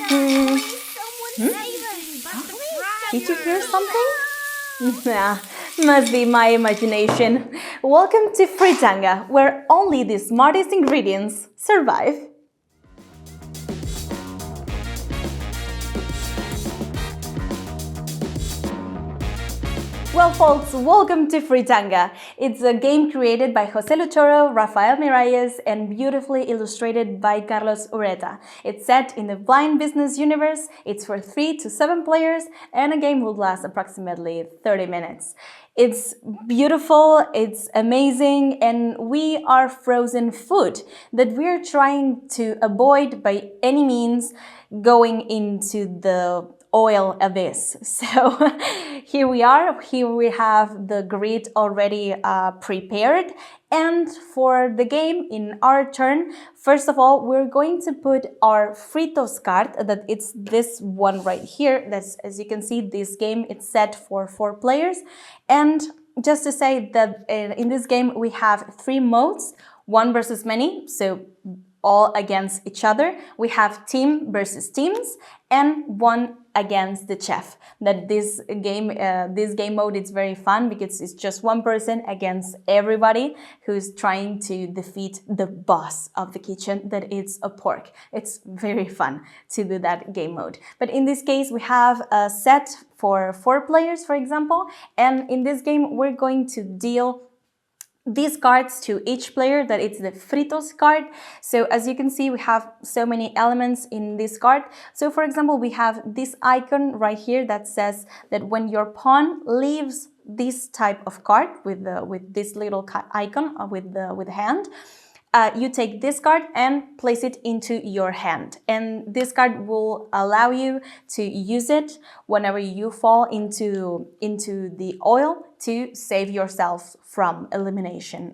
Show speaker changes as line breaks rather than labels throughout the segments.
Did you hear something? Nah, must be my imagination. Welcome to Fritanga, where only the smartest ingredients survive. Well, folks, welcome to Fritanga. It's a game created by José Luchoro, Rafael Miralles, and beautifully illustrated by Carlos Ureta. It's set in the blind business universe, it's for 3 to 7 players, and a game will last approximately 30 minutes. It's beautiful, it's amazing, and we are frozen food that we're trying to avoid by any means going into the oil abyss. So here we are, here we have the grid already prepared, and for the game in our turn, first of all, we're going to put our Fritos card, that it's this one right here. That's, as you can see, this game it's set for 4 players, and just to say that in this game we have 3 modes, one versus many, so all against each other. We have team versus teams, and one against the chef. That this game mode is very fun because it's just one person against everybody who's trying to defeat the boss of the kitchen, that is a pork. It's very fun to do that game mode. But in this case, we have a set for 4 players, for example, and in this game, we're going to deal these cards to each player, that it's the Fritos card. So as you can see, we have so many elements in this card. So for example, we have this icon right here that says that when your pawn leaves this type of card with this little icon with the hand, you take this card and place it into your hand, and this card will allow you to use it whenever you fall into the oil to save yourself from elimination.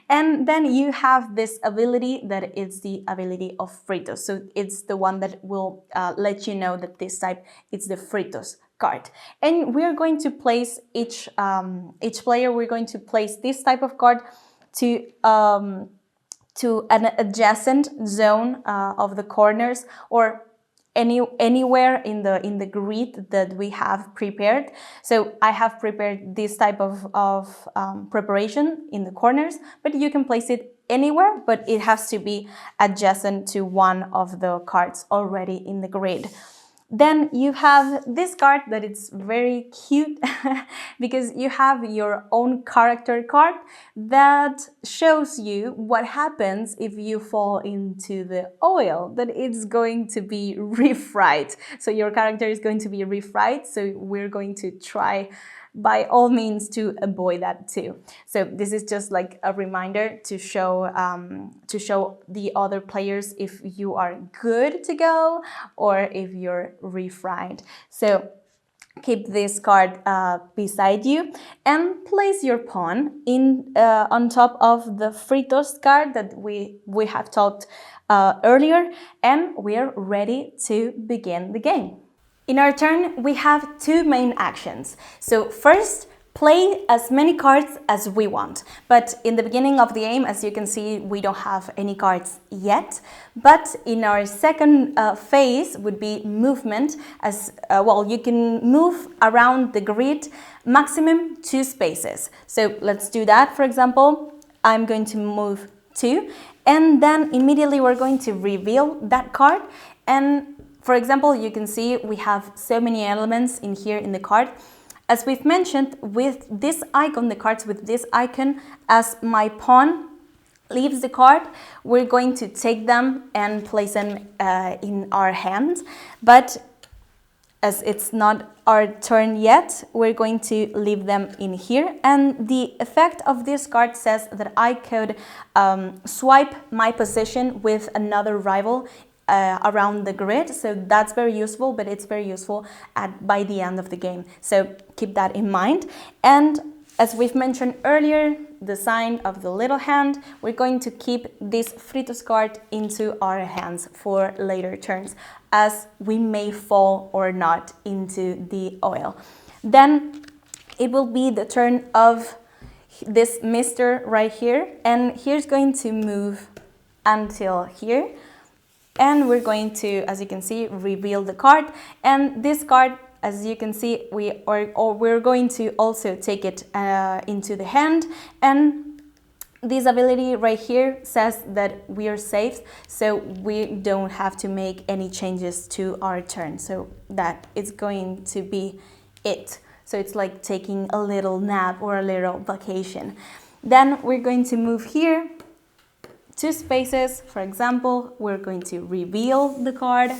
And then you have this ability that is the ability of Fritos, so it's the one that will let you know that this type is the Fritos card. And we're going to place each player, we're going to place this type of card to an adjacent zone of the corners, or anywhere in the grid that we have prepared. So I have prepared this type of preparation in the corners, but you can place it anywhere, but it has to be adjacent to one of the cards already in the grid. Then you have this card that it's very cute because you have your own character card that shows you what happens if you fall into the oil, that it's going to be refried. So your character is going to be refried, so we're going to try by all means to avoid that too. So this is just like a reminder to show the other players if you are good to go or if you're refried. So keep this card beside you and place your pawn in on top of the Fritos card that we have talked earlier, and we're ready to begin the game. In our turn, we have 2 main actions. So first, play as many cards as we want. But in the beginning of the game, as you can see, we don't have any cards yet. But in our second phase would be movement. As well, you can move around the grid maximum 2 spaces. So let's do that. For example, I'm going to move 2, and then immediately we're going to reveal that card. And for example, you can see we have so many elements in here in the card. As we've mentioned, with this icon, the cards with this icon, as my pawn leaves the card, we're going to take them and place them in our hand. But as it's not our turn yet, we're going to leave them in here. And the effect of this card says that I could swipe my position with another rival around the grid, so that's very useful, but it's very useful by the end of the game, so keep that in mind. And as we've mentioned earlier, the sign of the little hand, we're going to keep this Fritos card into our hands for later turns, as we may fall or not into the oil. Then it will be the turn of this Mr. right here, and here's going to move until here. and we're going to, as you can see, reveal the card. And this card, as you can see, we're going to also take it into the hand, and this ability right here says that we are safe, so we don't have to make any changes to our turn. So that is going to be it. So it's like taking a little nap or a little vacation. Then we're going to move here 2 spaces. For example, we're going to reveal the card.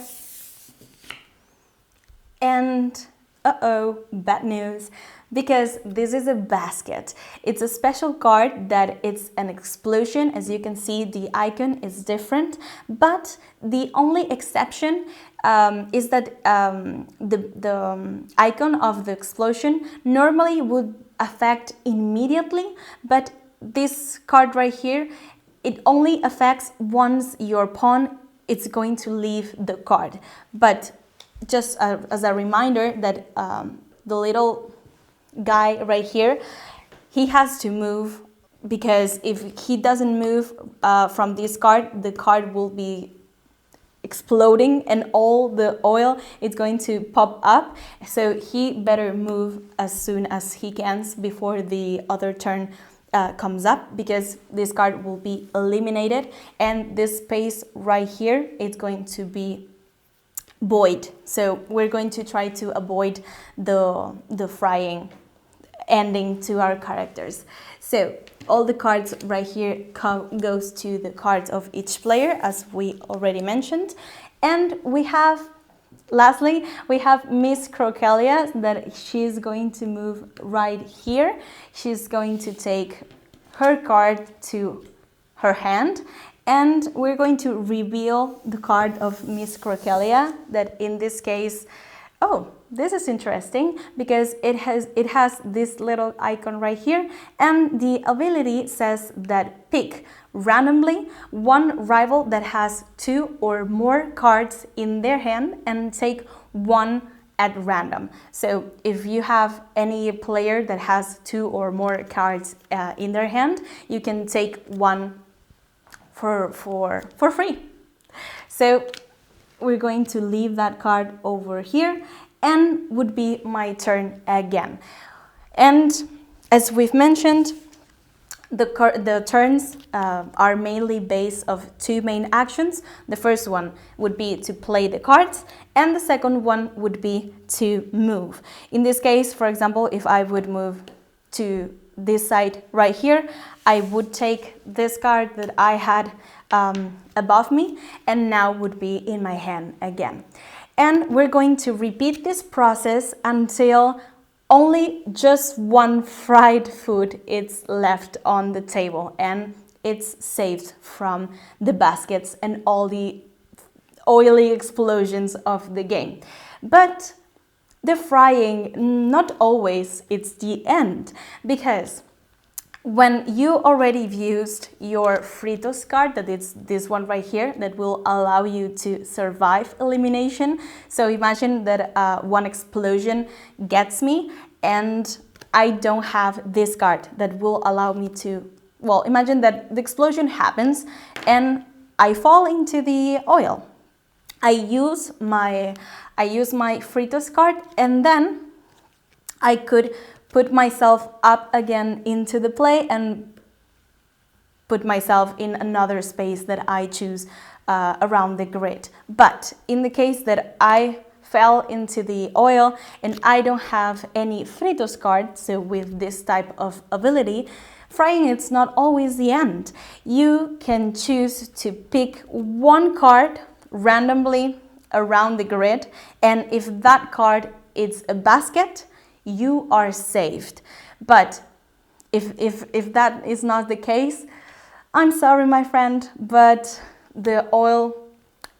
And bad news, because this is a basket. It's a special card that it's an explosion. As you can see, the icon is different, but the only exception is that the icon of the explosion normally would affect immediately, but this card right here, it only affects once your pawn is going to leave the card. But just as a reminder that the little guy right here, he has to move, because if he doesn't move from this card, the card will be exploding and all the oil is going to pop up. So he better move as soon as he can before the other turn comes up, because this card will be eliminated, and this space right here, it's going to be void. So we're going to try to avoid the frying ending to our characters. So all the cards right here goes to the cards of each player, as we already mentioned. And we have, lastly, we have Miss Crocelia, that she's going to move right here. She's going to take her card to her hand, and we're going to reveal the card of Miss Crocelia, that in this case, oh, this is interesting, because it has this little icon right here, and the ability says that pick randomly one rival that has 2 or more cards in their hand and take one at random. So if you have any player that has 2 or more cards in their hand, you can take one for free. So we're going to leave that card over here, and would be my turn again. And as we've mentioned, the turns are mainly based of 2 main actions. The first one would be to play the cards, and the second one would be to move. In this case, for example, if I would move to this side right here, I would take this card that I had above me, and now would be in my hand again. And we're going to repeat this process until only just one fried food is left on the table, and it's saved from the baskets and all the oily explosions of the game. But the frying, not always it's the end, because when you already used your Fritos card, that is this one right here, that will allow you to survive elimination. So imagine that one explosion gets me, and I don't have this card that will allow me to, well, imagine that the explosion happens and I fall into the oil. I use my Fritos card, and then I could put myself up again into the play and put myself in another space that I choose around the grid. But in the case that I fell into the oil and I don't have any Fritos card, so with this type of ability, frying it's not always the end. You can choose to pick one card randomly around the grid, and if that card is a basket, you are saved. But if that is not the case, I'm sorry, my friend, but the oil,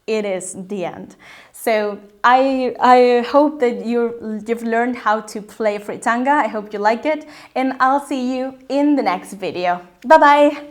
it is the end. So I hope that you've learned how to play Fritanga. I hope you like it, and I'll see you in the next video. Bye bye.